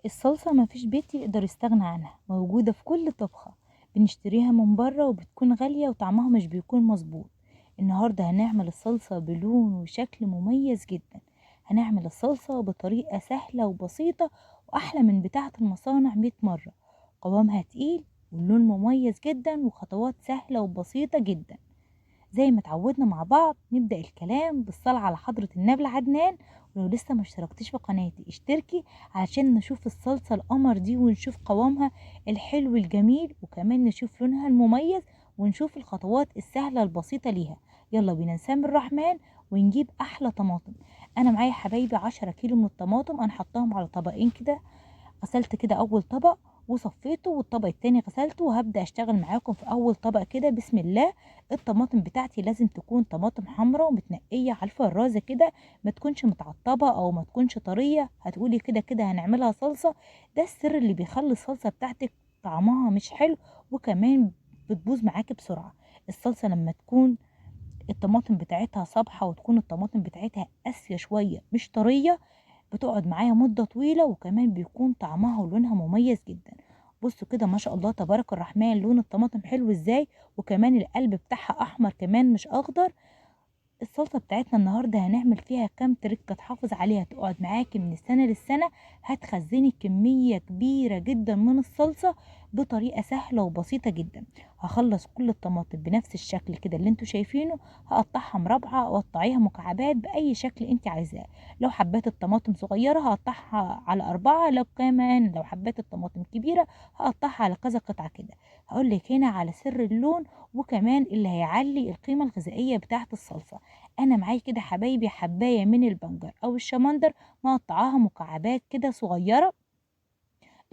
الصلصة مفيش بيت يقدر يستغنى عنها، موجودة في كل طبخة. بنشتريها من بره وبتكون غالية وطعمها مش بيكون مظبوط. النهاردة هنعمل الصلصة بلون وشكل مميز جدا. هنعمل الصلصة بطريقة سهلة وبسيطة وأحلى من بتاعة المصانع 100 مرة. قوامها تقيل واللون مميز جدا وخطوات سهلة وبسيطة جدا. زي ما اتعودنا مع بعض نبدأ الكلام بالصلاة على حضرة النبي عدنان. ولو لسه ما اشتركتيش في قناتي اشتركي علشان نشوف الصلصة القمر دي ونشوف قوامها الحلو الجميل وكمان نشوف لونها المميز ونشوف الخطوات السهلة البسيطة ليها. يلا بينا نسمي الرحمن ونجيب أحلى طماطم. أنا معايا حبايبي 10 كيلو من الطماطم، أنا حطاهم على طبقين كده. غسلت كده أول طبق وصفيته والطبق التاني غسلته وهبدأ أشتغل معاكم في أول طبق كده. بسم الله. الطماطم بتاعتي لازم تكون طماطم حمراء ومتنقية على الفرازة كده، ما تكونش متعطبة أو ما تكونش طرية. هتقولي كده كده هنعملها صلصة، ده السر اللي بيخلي الصلصة بتاعتك طعمها مش حلو وكمان بتبوظ معاكي بسرعة. الصلصة لما تكون الطماطم بتاعتها صبحة وتكون الطماطم بتاعتها قاسية شوية مش طرية، بتقعد معايا مدة طويلة وكمان بيكون طعمها ولونها مميز جدا. بصوا كده ما شاء الله تبارك الرحمن لون الطماطم حلو ازاي، وكمان القلب بتاعها احمر كمان مش اخضر. الصلصة بتاعتنا النهاردة هنعمل فيها كام تركة تحافظ عليها تقعد معاكي من السنة للسنة. هتخزني كمية كبيرة جدا من الصلصة بطريقة سهلة وبسيطة جدا. هخلص كل الطماطم بنفس الشكل كده اللي انتوا شايفينه، هقطعها مربعة او اقطعيها مكعبات بأي شكل انت عايزاه. لو حبات الطماطم صغيرة هقطعها على 4، لو كمان لو حبات الطماطم كبيرة هقطعها على كذا قطعة كده. هقولك هنا على سر اللون وكمان اللي هيعلي القيمة الغذائية بتاعة الصلصة. انا معايا كده حبايبي حبايه من البنجر او الشمندر مقطعاها مكعبات كده صغيره.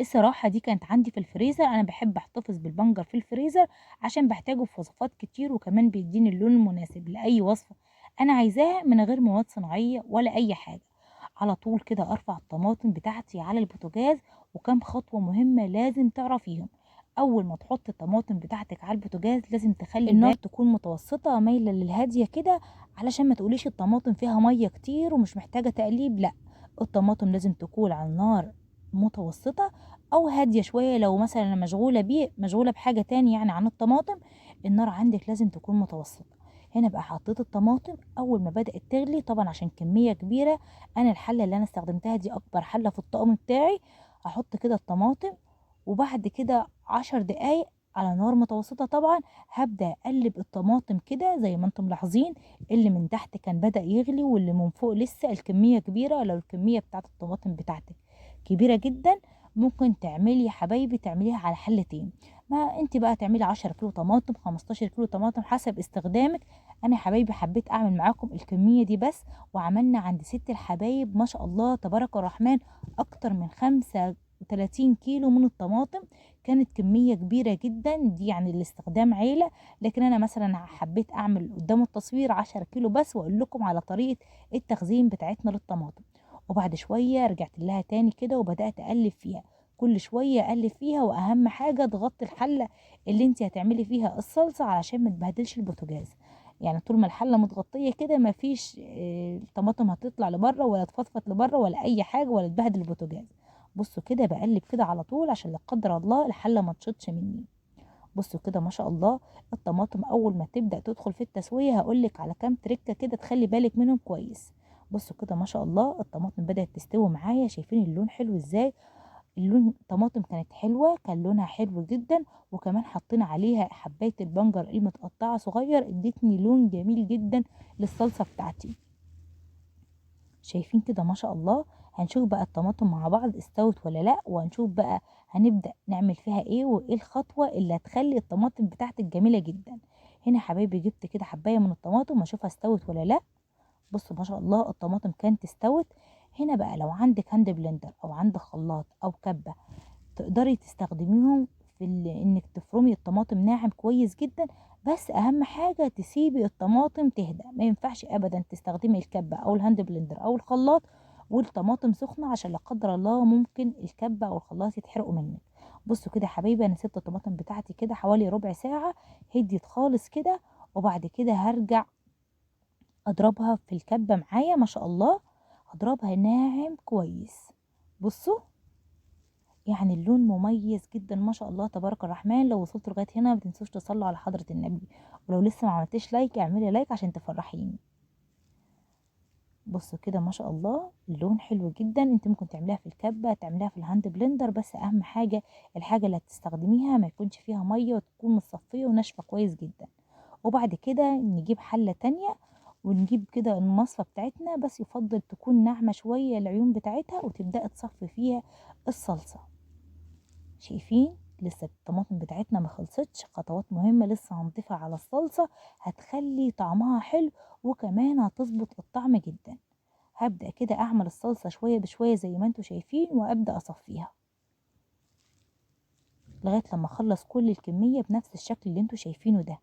الصراحه دي كانت عندي في الفريزر، انا بحب احتفظ بالبنجر في الفريزر عشان بحتاجه في وصفات كتير وكمان بيديني اللون المناسب لاي وصفه انا عايزاها من غير مواد صناعيه ولا اي حاجه. على طول كده ارفع الطماطم بتاعتي على البوتاجاز. وكم خطوه مهمه لازم تعرفيهم. اول ما تحط الطماطم بتاعتك على البوتاجاز لازم تخلي النار تكون متوسطه مايله للهاديه كده، علشان ما تقوليش الطماطم فيها ميه كتير ومش محتاجه تقليب. لا، الطماطم لازم تكون على النار متوسطه او هاديه شويه. لو مثلا مشغوله بيه مشغوله بحاجه تاني يعني عن الطماطم، النار عندك لازم تكون متوسطه. هنا بقى حطيت الطماطم اول ما بدات تغلي طبعا عشان كميه كبيره. انا الحله اللي انا استخدمتها دي اكبر حله في الطقم بتاعي. هحط كده الطماطم وبعد كده 10 دقايق على نار متوسطة طبعا هبدأ أقلب الطماطم كده زي ما انتم ملاحظين. اللي من تحت كان بدأ يغلي واللي من فوق لسه. الكمية كبيرة، لو الكمية بتاعت الطماطم بتاعتك كبيرة جدا ممكن تعملي يا حبايبي تعمليها على حلتين. ما انت بقى تعملي 10 كيلو طماطم 15 كيلو طماطم حسب استخدامك. انا يا حبايبي حبيت اعمل معاكم الكمية دي بس. وعملنا عند ست الحبايب ما شاء الله تبارك الرحمن اكتر من 35 كيلو من الطماطم. كانت كمية كبيرة جدا دي يعني الاستخدام عيلة. لكن انا مثلا حبيت اعمل قدام التصوير 10 كيلو بس واقول لكم على طريقة التخزين بتاعتنا للطماطم. وبعد شوية رجعت لها تاني كده وبدأت اقلب فيها. كل شوية اقلب فيها واهم حاجة تغطي الحلة اللي انت هتعملي فيها الصلصة علشان ما تبهدلش البوتاجاز. يعني طول ما الحلة متغطية كده مفيش الطماطم هتطلع لبره ولا تفضفط لبره ولا اي حاجة ولا تبهدل البوتاجاز. بصوا كده بقلب كده على طول عشان لا قدر الله الحله ما تشطش مني. بصوا كده ما شاء الله الطماطم اول ما تبدا تدخل في التسويه هقولك على كام تركه كده تخلي بالك منهم كويس. بصوا كده ما شاء الله الطماطم بدات تستوي معايا، شايفين اللون حلو ازاي. اللون الطماطم كانت حلوه، كان لونها حلو جدا. وكمان حطينا عليها حبايه البنجر المتقطعه صغير ادتني لون جميل جدا للصلصه بتاعتي. شايفين كده ما شاء الله. هنشوف بقى الطماطم مع بعض استوت ولا لا، وهنشوف بقى هنبدأ نعمل فيها ايه وايه الخطوة اللي هتخلي الطماطم بتاعتك جميلة جدا. هنا يا حبايبي جبت كده حباية من الطماطم اشوفها استوت ولا لا. بصوا ما شاء الله الطماطم كانت استوت. هنا بقى لو عندك هاند بلندر او عندك خلاط او كبة تقدري تستخدميهم في انك تفرمي الطماطم ناعم كويس جدا. بس اهم حاجة تسيبي الطماطم تهدى، ما ينفعش ابدا تستخدمي الكبة او الهاند بلندر او الخلاط والطماطم سخنة عشان لا قدر الله ممكن الكبة او الخلاط يتحرقوا منك. بصوا كده يا حبايبي انا سبت الطماطم بتاعتي كده حوالي ربع ساعة هديت خالص كده. وبعد كده هرجع اضربها في الكبة معايا ما شاء الله. هضربها ناعم كويس. بصوا يعني اللون مميز جدا ما شاء الله تبارك الرحمن. لو وصلتوا لغايه هنا ما تنسوش تصلوا على حضره النبي، ولو لسه ما عملتيش لايك اعملي لايك عشان تفرحيني. بصوا كده ما شاء الله اللون حلو جدا. انت ممكن تعمليها في الكبه، تعمليها في الهاند بلندر، بس اهم حاجه الحاجه اللي هتستخدميها ما يكونش فيها ميه وتكون متصفيه وناشفه كويس جدا. وبعد كده نجيب حله تانية ونجيب كده المصفى بتاعتنا، بس يفضل تكون ناعمه شويه العيون بتاعتها، وتبداي تصفي فيها الصلصه. شايفين لسه الطماطم بتاعتنا ما خلصتش، خطوات مهمة لسه هنضيفها على الصلصة هتخلي طعمها حلو، وكمان هتظبط الطعم جدا. هبدأ كده اعمل الصلصة شوية بشوية زي ما انتوا شايفين، وابدأ اصفيها لغاية لما اخلص كل الكمية بنفس الشكل اللي انتوا شايفينه ده.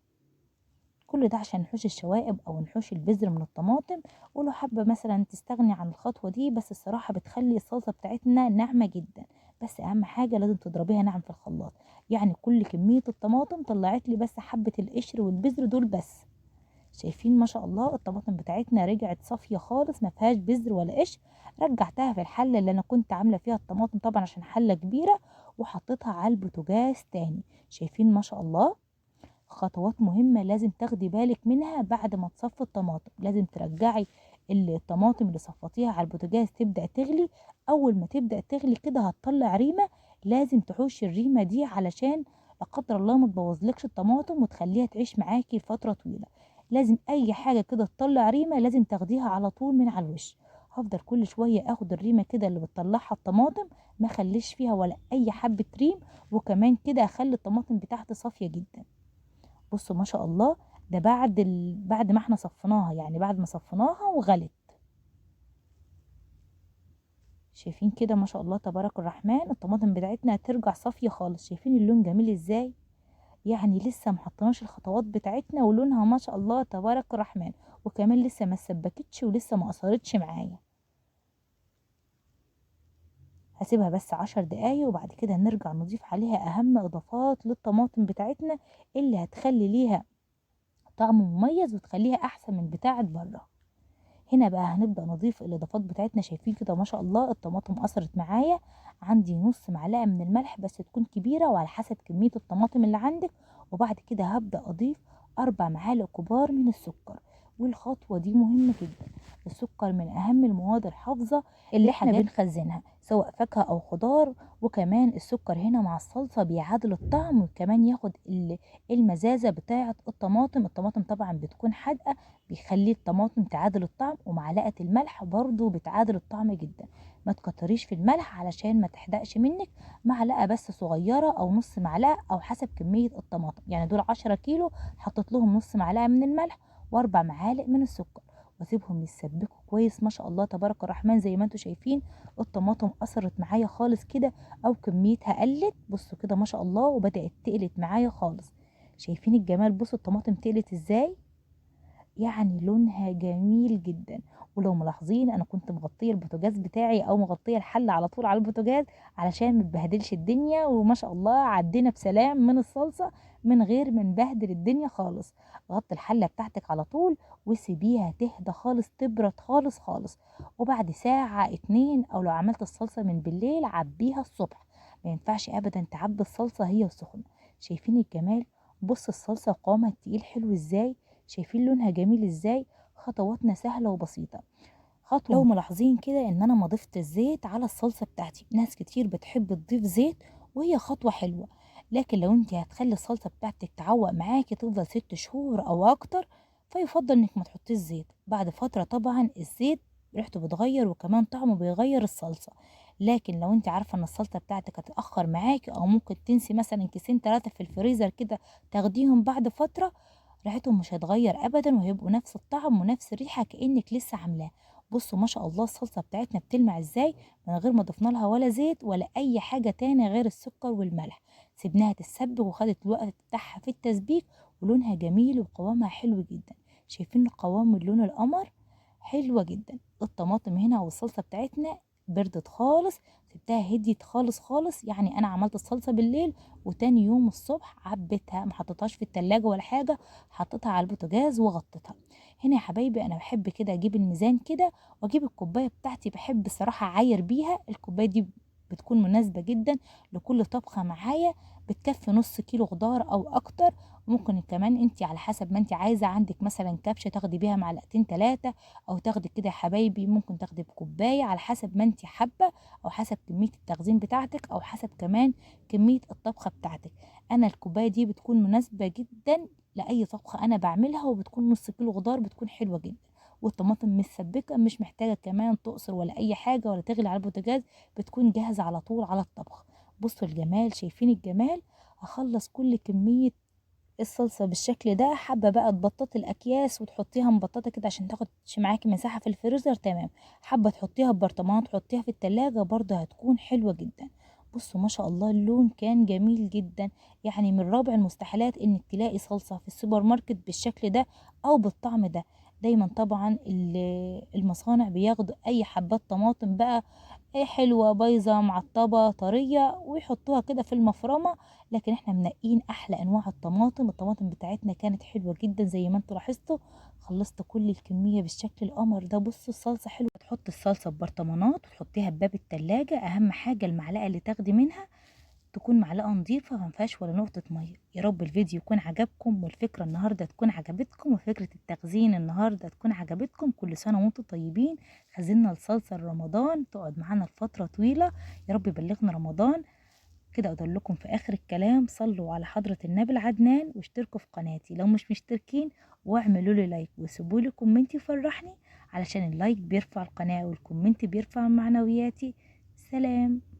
كل ده عشان نحوش الشوائب او نحوش البذر من الطماطم. ولو حابة مثلا تستغني عن الخطوة دي، بس الصراحة بتخلي الصلصة بتاعتنا ناعمة جدا. بس اهم حاجة لازم تضربيها ناعم في الخلاط. يعني كل كمية الطماطم طلعت لي بس حبة القشر والبذر دول بس. شايفين ما شاء الله الطماطم بتاعتنا رجعت صافية خالص، ما فيهاش بذر ولا قشر. رجعتها في الحلة اللي انا كنت عاملة فيها الطماطم طبعا عشان حلة كبيرة، وحطيتها على البوتاجاز تاني. شايفين ما شاء الله خطوات مهمة لازم تاخدي بالك منها بعد ما تصفي الطماطم. لازم ترجعي الطماطم اللي صفطيها على البوتاجاز تبدأ تغلي. أول ما تبدأ تغلي كده هتطلع ريمة، لازم تحوشي الريمة دي علشان لا قدر الله ما تبوظلكش الطماطم وتخليها تعيش معاكي فترة طويلة. لازم أي حاجة كده تطلع ريمة لازم تاخديها على طول من على الوش. هفضل كل شوية اخد الريمة كده اللي بتطلعها الطماطم، ما خليش فيها ولا اي حبة ريم، وكمان كده اخلي الطماطم بتاعتي صافية جدا. بصوا ما شاء الله ده بعد ما احنا صفيناها، يعني بعد ما صفيناها وغلت. شايفين كده ما شاء الله تبارك الرحمن الطماطم بتاعتنا هترجع صافية خالص. شايفين اللون جميل ازاي؟ يعني لسه محطناش الخطوات بتاعتنا ولونها ما شاء الله تبارك الرحمن، وكمان لسه ما اتسبكتش ولسه ما قصرتش معايا. هسيبها بس 10 دقايق وبعد كده نرجع نضيف عليها اهم اضافات للطماطم بتاعتنا اللي هتخلي ليها طعم مميز وتخليها احسن من بتاعة بره. هنا بقى هنبدأ نضيف الإضافات بتاعتنا. شايفين كده ما شاء الله الطماطم أثرت معايا. عندي نص معلقة من الملح بس تكون كبيرة وعلى حسب كمية الطماطم اللي عندك. وبعد كده هبدأ أضيف 4 معالق كبار من السكر. والخطوة دي مهمة جدا. السكر من أهم المواد الحافظة اللي احنا بنخزنها سواء فاكهة أو خضار. وكمان السكر هنا مع الصلصة بيعادل الطعم، وكمان ياخد المزازة بتاعة الطماطم. الطماطم طبعا بتكون حادقة، بيخلي الطماطم تعادل الطعم. ومعلقة الملح برضو بتعادل الطعم جدا. ما تكتريش في الملح علشان ما تحدقش منك. معلقة بس صغيرة او نص معلقة او حسب كمية الطماطم. يعني دول 10 كيلو، حطيت لهم نص معلقة من الملح و4 معالق من السكر، واسيبهم يتسبكوا كويس. ما شاء الله تبارك الرحمن زي ما انتم شايفين الطماطم اثرت معايا خالص كده، او كميتها قلت. بصوا كده ما شاء الله وبدأت تقلت معايا خالص. شايفين الجمال؟ بصوا الطماطم تقلت ازاي، يعني لونها جميل جدا. ولو ملاحظين انا كنت مغطيه البوتاجاز بتاعي او مغطيه الحله على طول على البوتاجاز علشان ما تبهدلش الدنيا. وما شاء الله عدينا بسلام من الصلصه من غير ما نبهدل الدنيا خالص. غطي الحله بتاعتك على طول وسيبيها تهدى خالص، تبرد خالص خالص. وبعد ساعه اتنين، او لو عملت الصلصه من بالليل عبيها الصبح. ما ينفعش ابدا تعبي الصلصه هي سخنه. شايفين الجمال؟ بص الصلصه قوامها تقيل حلو ازاي، شايفين لونها جميل ازاي. خطواتنا سهلة وبسيطة. خطوة لو ملاحظين كده ان انا ما ضفت الزيت على الصلصة بتاعتي. ناس كتير بتحب تضيف زيت وهي خطوة حلوة، لكن لو انت هتخلي الصلصة بتاعتك تعوق معاكي تفضل 6 شهور او اكتر، فيفضل انك ما تحطيش زيت. بعد فترة طبعا الزيت ريحته بتغير وكمان طعمه بيغير الصلصة. لكن لو انت عارفة ان الصلصة بتاعتك هتأخر معاكي، او ممكن تنسي مثلا كيسين 3 في الفريزر كده تاخديهم بعد فترة، ريحتهم مش هتغير ابدا وهيبقوا نفس الطعم ونفس الريحه كانك لسه عاملاه. بصوا ما شاء الله الصلصه بتاعتنا بتلمع ازاي من غير ما ضفنا لها ولا زيت ولا اي حاجه تاني غير السكر والملح. سيبناها تتسبك وخدت الوقت بتاعها في التسبيك، ولونها جميل وقوامها حلو جدا. شايفين القوام واللون القمر؟ حلوه جدا. الطماطم هنا والصلصه بتاعتنا بردت خالص، سبتها هديت خالص خالص. يعني انا عملت الصلصه بالليل وتاني يوم الصبح عبيتها، ما حطيتهاش في التلاجة ولا حاجه، حطيتها على البوتاجاز وغطيتها. هنا يا حبايبي انا بحب كده اجيب الميزان كده واجيب الكوبايه بتاعتي. بحب الصراحه اعاير بيها الكوبايه دي بتكون مناسبة جدا لكل طبخة معايا. بتكفي نص كيلو خضار او اكتر. ممكن كمان انت على حسب ما انت عايزة، عندك مثلا كبشة تاخدي بيها معلقتين 3، او تاخدي كده يا حبايبي ممكن تاخدي بكوباية على حسب ما انت حابة، او حسب كمية التخزين بتاعتك، او حسب كمان كمية الطبخة بتاعتك. انا الكوباية دي بتكون مناسبة جدا لاي طبخة انا بعملها، وبتكون نص كيلو خضار، بتكون حلوة جدا. والطماطم متسبكة، مش محتاجة كمان تقصر ولا اي حاجة ولا تغلي على البوتاجاز، بتكون جاهزة على طول على الطبخ. بصوا الجمال، شايفين الجمال؟ هخلص كل كمية الصلصة بالشكل ده. حابة بقى تبططي الأكياس وتحطيها مبططة كده عشان تاخدش معاكي مساحة في الفريزر، تمام. حابة تحطيها ببرطمان تحطيها في التلاجة برضه هتكون حلوة جدا. بصوا ما شاء الله اللون كان جميل جدا. يعني من رابع المستحيلات انك تلاقي صلصة في السوبر ماركت بالشكل ده او بالطعم ده. دايما طبعا المصانع بياخدوا اي حبات طماطم بقى، حلوة بايظة معطبة طرية، ويحطوها كده في المفرمة. لكن احنا منقين احلى انواع الطماطم بتاعتنا كانت حلوة جدا زي ما انتوا لاحظتوا. خلصت كل الكمية بالشكل القمر ده. بصوا الصلصة حلوة. تحط الصلصة في برطمانات وتحطيها في باب التلاجة. اهم حاجة المعلقة اللي تاخدي منها تكون معلقة نظيفة ما فيهاش ولا نقطة مية. يا رب الفيديو يكون عجبكم، والفكرة النهاردة تكون عجبتكم، وفكرة التخزين النهاردة تكون عجبتكم. كل سنة وانتم طيبين. خزينا الصلصة لرمضان تقعد معانا لفترة طويلة. يا رب يبلغنا رمضان. كده اقدر لكم في اخر الكلام صلوا على حضرة النبي العدنان، واشتركوا في قناتي لو مش مشتركين، واعملوا لي لايك وسيبوا لي كومنت يفرحني، علشان اللايك بيرفع القناة والكومنت بيرفع معنوياتي. سلام.